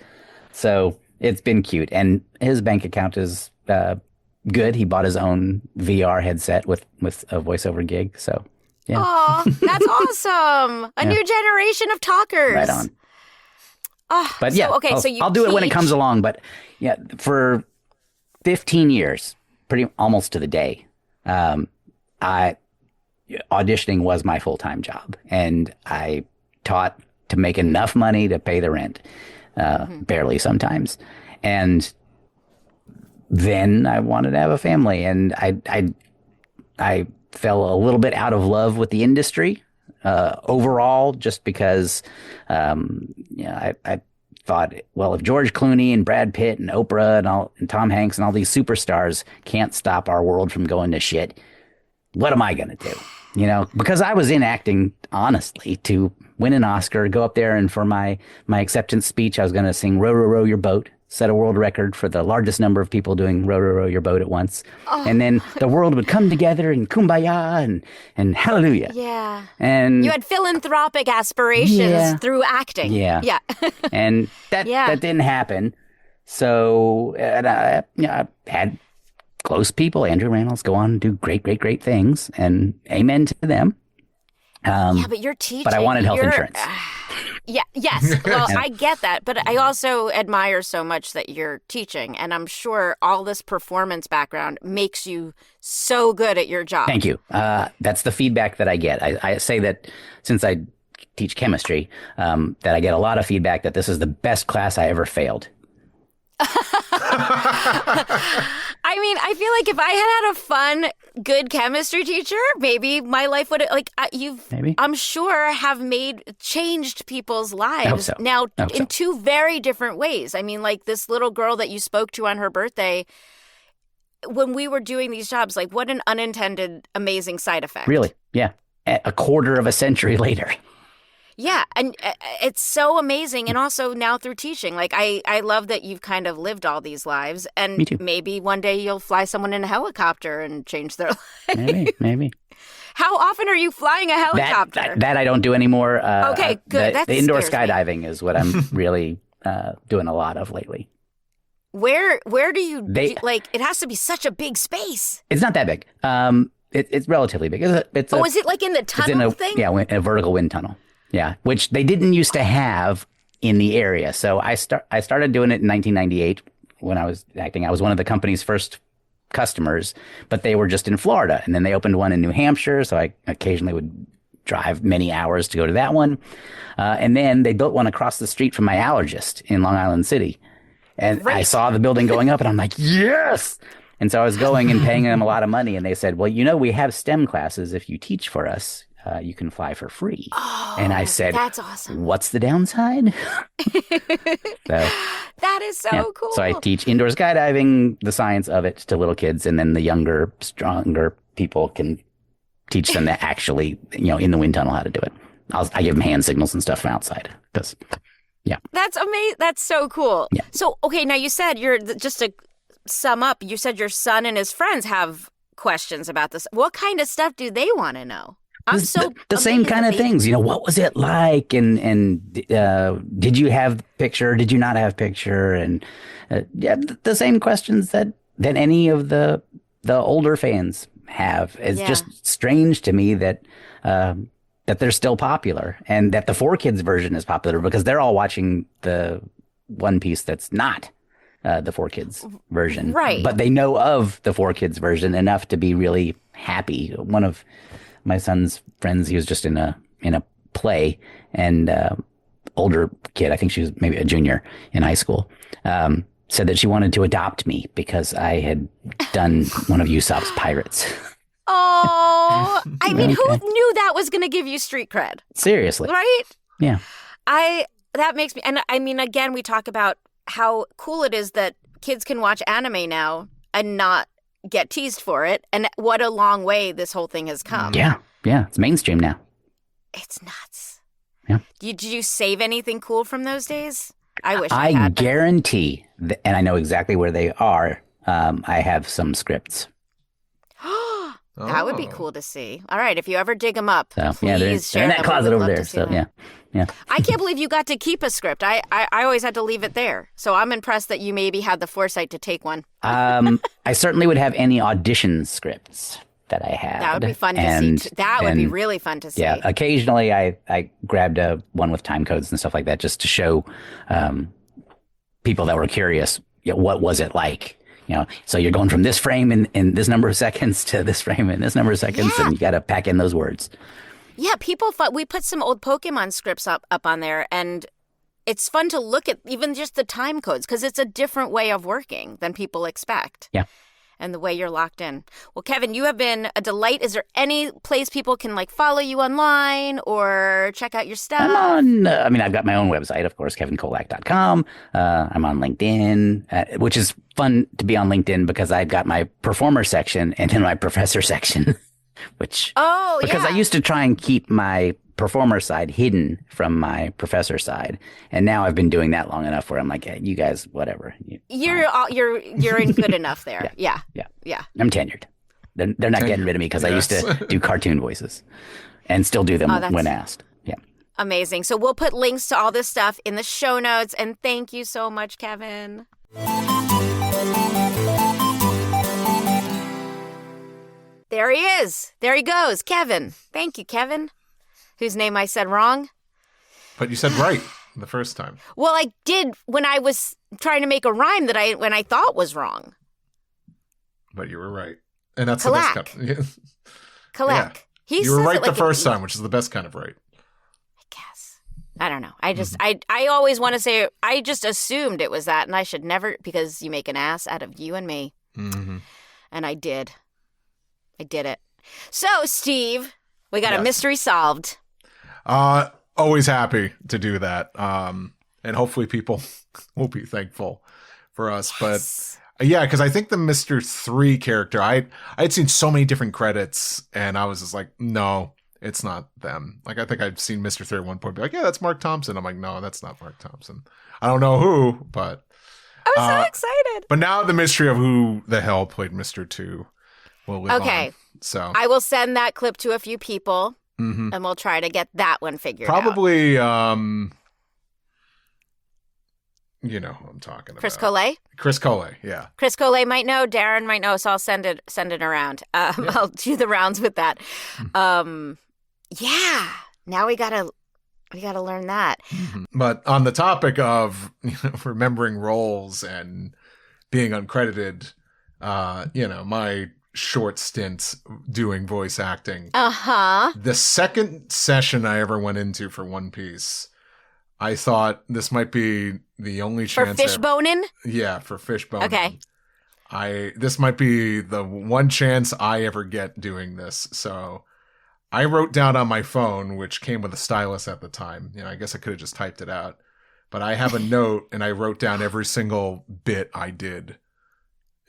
So it's been cute. And his bank account is good. He bought his own VR headset with a voiceover gig. So, yeah. Oh, that's awesome. A new generation of talkers. Right on. Oh, but yeah, I'll do it when it comes along. But yeah, for 15 years, almost to the day, auditioning was my full-time job, and I taught to make enough money to pay the rent, barely sometimes. And then I wanted to have a family, and I fell a little bit out of love with the industry overall, just because I thought, well, if George Clooney and Brad Pitt and Oprah and Tom Hanks and all these superstars can't stop our world from going to shit, what am I going to do? Because I was in acting, honestly, to win an Oscar, go up there, and for my acceptance speech, I was going to sing "Row, Row, Row Your Boat," set a world record for the largest number of people doing "Row, Row, Row Your Boat" at once. Oh. And then the world would come together and kumbaya and hallelujah. Yeah. And you had philanthropic aspirations through acting. Yeah. Yeah. And that didn't happen. So I had close people, Andrew Rannells, go on and do great, great, great things, and amen to them. But you're teaching. But I wanted health insurance. Yes. Well, I get that. But I also admire so much that you're teaching. And I'm sure all this performance background makes you so good at your job. Thank you. That's the feedback that I get. I say that since I teach chemistry, that I get a lot of feedback that this is the best class I ever failed. I mean, I feel like if I had a fun, good chemistry teacher, maybe my life would I'm sure have changed people's lives in two very different ways. I mean, like this little girl that you spoke to on her birthday, when we were doing these jobs, like what an unintended, amazing side effect. Really? Yeah. A quarter of a century later. Yeah, and it's so amazing. And also now through teaching, like I love that you've kind of lived all these lives. And Me too. Maybe one day you'll fly someone in a helicopter and change their life. Maybe. How often are you flying a helicopter? That I don't do anymore. Okay, good. The indoor skydiving is what I'm really doing a lot of lately. Where do you, it has to be such a big space. It's not that big. It's relatively big. Is it like in the tunnel thing? Yeah, a vertical wind tunnel. Yeah, which they didn't used to have in the area. So I started doing it in 1998 when I was acting. I was one of the company's first customers, but they were just in Florida. And then they opened one in New Hampshire. So I occasionally would drive many hours to go to that one. And then they built one across the street from my allergist in Long Island City. And I saw the building going up and I'm like, yes! And so I was going and paying them a lot of money. And they said, well, we have STEM classes. If you teach for us, you can fly for free. Oh, and I said, that's awesome. What's the downside? That is so cool. So I teach indoor skydiving, the science of it, to little kids. And then the younger, stronger people can teach them to actually, in the wind tunnel, how to do it. I give them hand signals and stuff from outside. Yeah. That's amazing. That's so cool. Yeah. So, okay, now you said just to sum up, you said your son and his friends have questions about this. What kind of stuff do they want to know? The same kind of things, what was it like? And did you have picture? Did you not have picture? And the same questions that any of the the older fans have. It's just strange to me that that they're still popular and that the 4Kids version is popular because they're all watching the One Piece that's not the 4Kids version. Right. But they know of the 4Kids version enough to be really happy. One of my son's friends, he was just in a play, and older kid, I think she was maybe a junior in high school, said that she wanted to adopt me because I had done one of Usopp's pirates. Oh, I mean, who knew that was going to give you street cred? Seriously. Right? Yeah. That makes me, and I mean, again, we talk about how cool it is that kids can watch anime now and not get teased for it. And what a long way this whole thing has come. Yeah. Yeah. It's mainstream now. It's nuts. Yeah. Did you save anything cool from those days? I wish I had. guarantee, and I know exactly where they are. I have some scripts. That would be cool to see. All right, if you ever dig them up, So, please they're share in that them. closet We'd over love there. to see So, them. yeah. I can't believe you got to keep a script. I always had to leave it there. So I'm impressed that you maybe had the foresight to take one. I certainly would have any audition scripts that I had. That would be fun to see. That would be really fun to see. Yeah, occasionally I grabbed one with time codes and stuff like that just to show people that were curious, what was it like? So you're going from this frame in this number of seconds to this frame in this number of seconds, and you got to pack in those words. Yeah, people thought we put some old Pokemon scripts up on there, and it's fun to look at even just the time codes because it's a different way of working than people expect. Yeah. And the way you're locked in. Well, Kevin, you have been a delight. Is there any place people can follow you online or check out your stuff? I'm on, I've got my own website, of course, kevinkolack.com. I'm on LinkedIn, which is fun to be on LinkedIn because I've got my performer section and then my professor section, because I used to try and keep my performer side hidden from my professor side, and now I've been doing that long enough where I'm like, hey, you guys, whatever. You're in good enough there. Yeah. I'm tenured. They're not getting rid of me because I used to do cartoon voices and still do them when asked. Yeah. Amazing. So we'll put links to all this stuff in the show notes, and thank you so much, Kevin. There he is. There he goes. Kevin. Thank you, Kevin. Whose name I said wrong. But you said right the first time. Well, I did when I was trying to make a rhyme when I thought was wrong. But you were right. And that's Kolack. the best kind of... Kolack. Yeah. You were right the first time, which is the best kind of right. I guess. I don't know. I just, I always want to say, I just assumed it was that, and I should never, because you make an ass out of you and me. Mm-hmm. And I did. I did it. So, Steve, we got a mystery solved. Always happy to do that. And hopefully people will be thankful for us. Yes. But yeah, because I think the Mr. 3 character, I'd seen so many different credits and I was just like, no, it's not them. Like, I think I'd seen Mr. 3 at one point, be like, yeah, that's Mark Thompson. I'm like, no, that's not Mark Thompson. I don't know who, but I was so excited. But now the mystery of who the hell played Mr. 2 will live on. So I will send that clip to a few people. Mm-hmm. And we'll try to get that one figured Probably, out. You know who I'm talking about. Chris Collet? Chris Collet, yeah. Chris Collet might know. Darren might know, so I'll send it around. I'll do the rounds with that. Yeah. Now we gotta learn that. Mm-hmm. But on the topic of remembering roles and being uncredited, my short stint doing voice acting. The second session I ever went into for One Piece, I thought this might be the only chance. For fishboning? Yeah, for fishboning. Okay. This might be the one chance I ever get doing this. So I wrote down on my phone, which came with a stylus at the time. I guess I could have just typed it out. But I have a note and I wrote down every single bit I did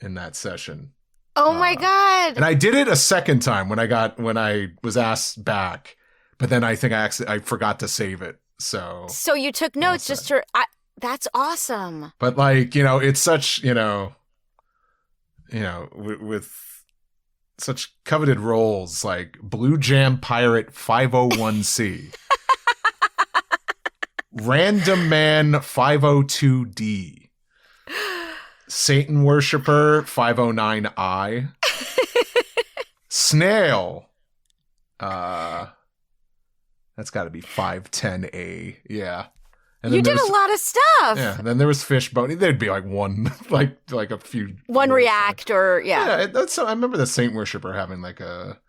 in that session. Oh my God. And I did it a second time when I was asked back, but then I think I forgot to save it. So you took notes just to, that's awesome. But it's such, with such coveted roles like Blue Jam Pirate 501c, Random Man 502d, Satan Worshipper 509I, Snail. That's got to be 510A. Yeah. And you did a lot of stuff. Yeah. And then there was Fishbone. There'd be like one, like a few. One react or, yeah. Yeah. I remember the Saint Worshipper having like a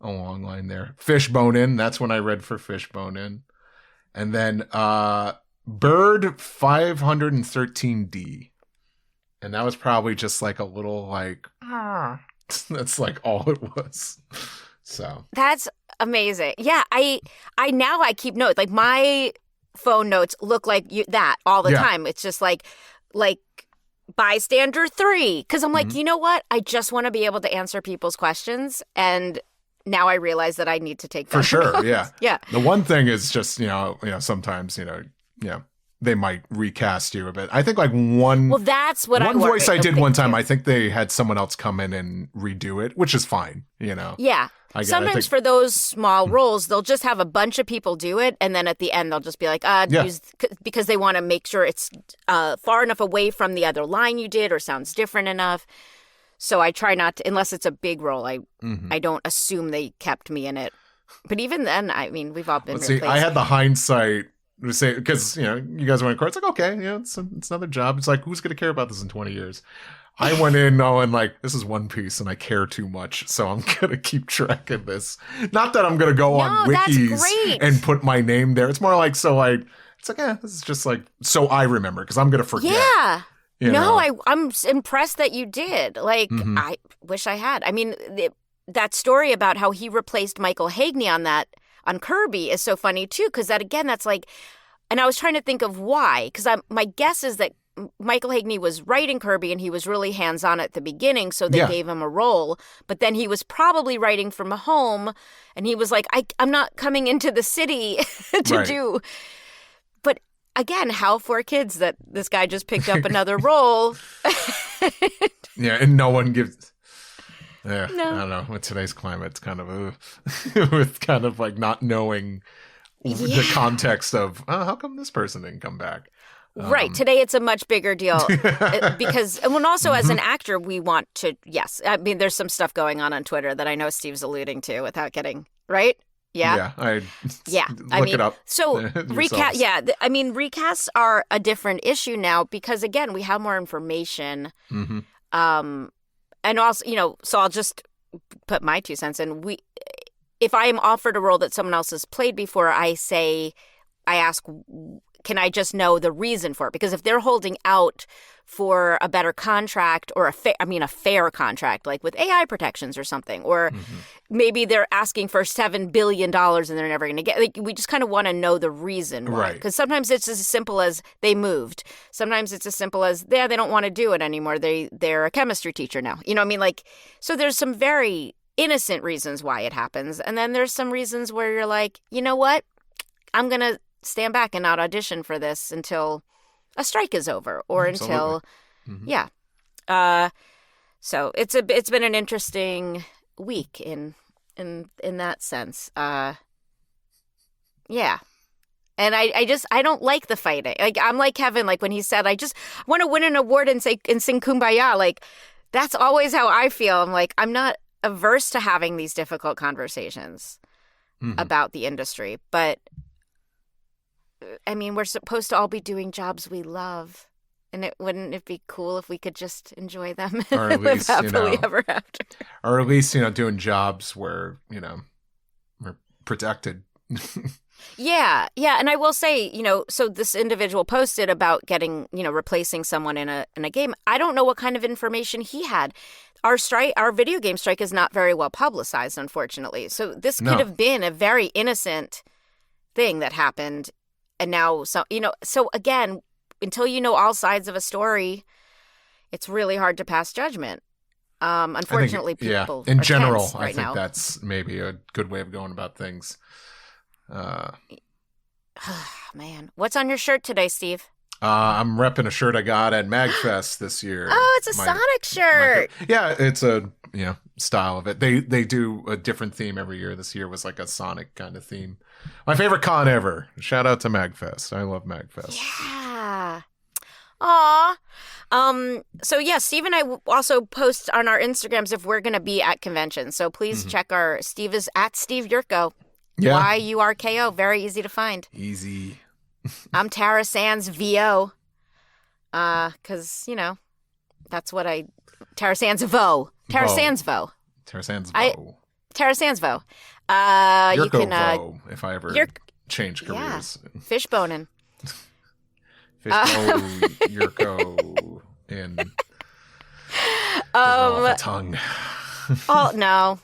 long line there. Fishbone in. That's when I read for Fishbone in. And then Bird 513D. And that was probably just like a little like, that's like all it was. So that's amazing. Yeah, I keep notes. Like my phone notes look like that all the time. It's just like bystander 3, because I'm like, you know what? I just want to be able to answer people's questions, and now I realize that I need to take that for sure. Yeah, yeah. The one thing is just sometimes they might recast you a bit. I think like one. Well, that's what one voice I did one time. I think they had someone else come in and redo it, which is fine. Yeah. Sometimes for those small roles, they'll just have a bunch of people do it, and then at the end they'll just be like, because they want to make sure it's far enough away from the other line you did or sounds different enough. So I try not to, unless it's a big role, I don't assume they kept me in it. But even then, I mean, we've all been replaced. I had the hindsight to say, because, you guys went in court, it's like, okay, it's another job. It's like, who's going to care about this in 20 years? I went in knowing like this is One Piece and I care too much, so I'm gonna keep track of this. Not that I'm gonna go on wikis and put my name there. It's more like it's like this is just like so I remember, because I'm gonna forget. Yeah. I'm impressed that you did. Like I wish I had. I mean, that story about how he replaced Michael Hagney on Kirby is so funny too, because that's like, and I was trying to think of why, because my guess is that Michael Hagney was writing Kirby and he was really hands-on at the beginning, so they gave him a role. But then he was probably writing from home, and he was like, I'm not coming into the city to do. But again, how 4Kids that this guy just picked up another role. And no one gives... Yeah, no. I don't know. With today's climate, it's kind of with kind of like not knowing the context of, how come this person didn't come back? Right. Today, it's a much bigger deal because, and also as an actor, we want to, I mean, there's some stuff going on Twitter that I know Steve's alluding to without getting, right? Yeah. Look it up. So recast. Yeah. I mean, recasts are a different issue now because, again, we have more information. And also, so I'll just put my 2 cents in. If I am offered a role that someone else has played before, I ask, can I just know the reason for it? Because if they're holding out for a better contract or a fair contract, like with AI protections or something, or maybe they're asking for $7 billion and they're never going to get, like, we just kind of want to know the reason why. Right. Because sometimes it's as simple as they moved. Sometimes it's as simple as, they don't want to do it anymore. They're a chemistry teacher now. You know what I mean? Like, so there's some very innocent reasons why it happens. And then there's some reasons where you're like, you know what? I'm going to stand back and not audition for this until a strike is over or until so it's been an interesting week in that sense. And I don't like the fighting. Like, I'm like Kevin, like when he said, I just want to win an award and sing Kumbaya. Like, that's always how I feel. I'm like, I'm not averse to having these difficult conversations about the industry, but I mean, we're supposed to all be doing jobs we love, and wouldn't it be cool if we could just enjoy them or at least, live happily ever after? Or at least, doing jobs where, we're protected. Yeah. And I will say, so this individual posted about getting, replacing someone in a game. I don't know what kind of information he had. Our video game strike is not very well publicized, unfortunately. So this could have been a very innocent thing that happened. And now, so again, until you know all sides of a story, it's really hard to pass judgment. Unfortunately, people in are general, tense right now. I think that's maybe a good way of going about things. Man, what's on your shirt today, Steve? I'm repping a shirt I got at MagFest this year. Oh, it's a Sonic shirt. It's a style of it. They do a different theme every year. This year was like a Sonic kind of theme. My favorite con ever. Shout out to MagFest. I love MagFest. Yeah. Aw. So yeah, Steve and I also post on our Instagrams if we're going to be at conventions. So please check Steve is at Steve Yurko. Yeah. YURKO. Very easy to find. Easy. I'm Tara Sands VO. Because, that's what Tara Sands VO. Tara Sands VO. Tara Sands VO. Tara Sands VO. Yurko you can, VO, if I ever change careers. Yeah. Fishboning. Yurko, and off the tongue. No.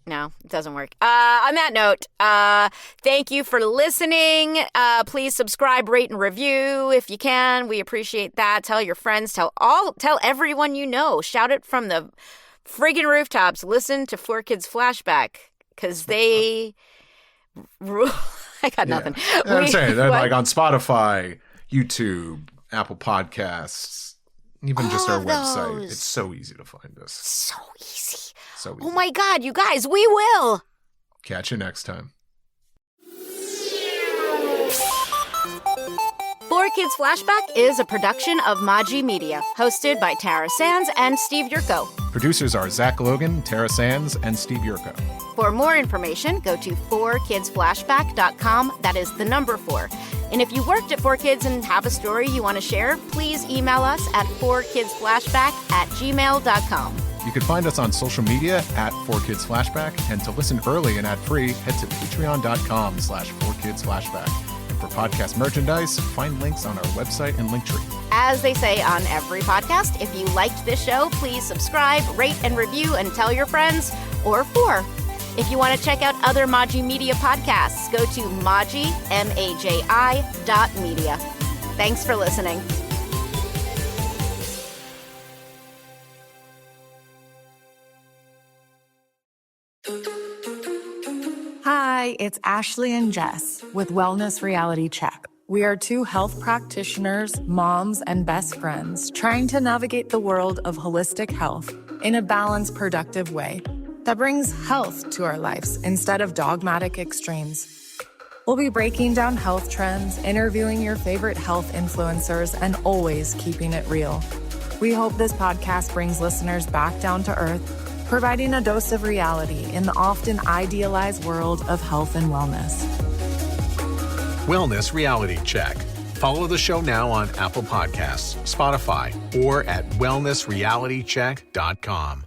No, it doesn't work. On that note, thank you for listening. Please subscribe, rate, and review if you can. We appreciate that. Tell your friends. Tell everyone you know. Shout it from the friggin' rooftops. Listen to 4Kids Flashback because they rule. I got nothing. Yeah. I'm saying they're like on Spotify, YouTube, Apple Podcasts, even just our website. It's so easy to find us. So easy. So easy. Oh my God, you guys, we will. Catch you next time. 4Kids Flashback is a production of Maji Media, hosted by Tara Sands and Steve Yurko. Producers are Zach Logan, Tara Sands, and Steve Yurko. For more information, go to 4kidsflashback.com. That is the number 4. And if you worked at 4Kids and have a story you want to share, please email us at 4kidsflashback@gmail.com. You can find us on social media at 4Kids Flashback, and to listen early and ad-free, head to patreon.com/4kidsflashback. For podcast merchandise, find links on our website and Linktree. As they say on every podcast, if you liked this show, please subscribe, rate, and review, and tell your friends or 4. If you want to check out other Maji Media podcasts, go to maji.media. Thanks for listening. Hi, it's Ashley and Jess with Wellness Reality Check. We are 2 health practitioners, moms, and best friends trying to navigate the world of holistic health in a balanced, productive way that brings health to our lives instead of dogmatic extremes. We'll be breaking down health trends, interviewing your favorite health influencers, and always keeping it real. We hope this podcast brings listeners back down to earth, providing a dose of reality in the often idealized world of health and wellness. Wellness Reality Check. Follow the show now on Apple Podcasts, Spotify, or at wellnessrealitycheck.com.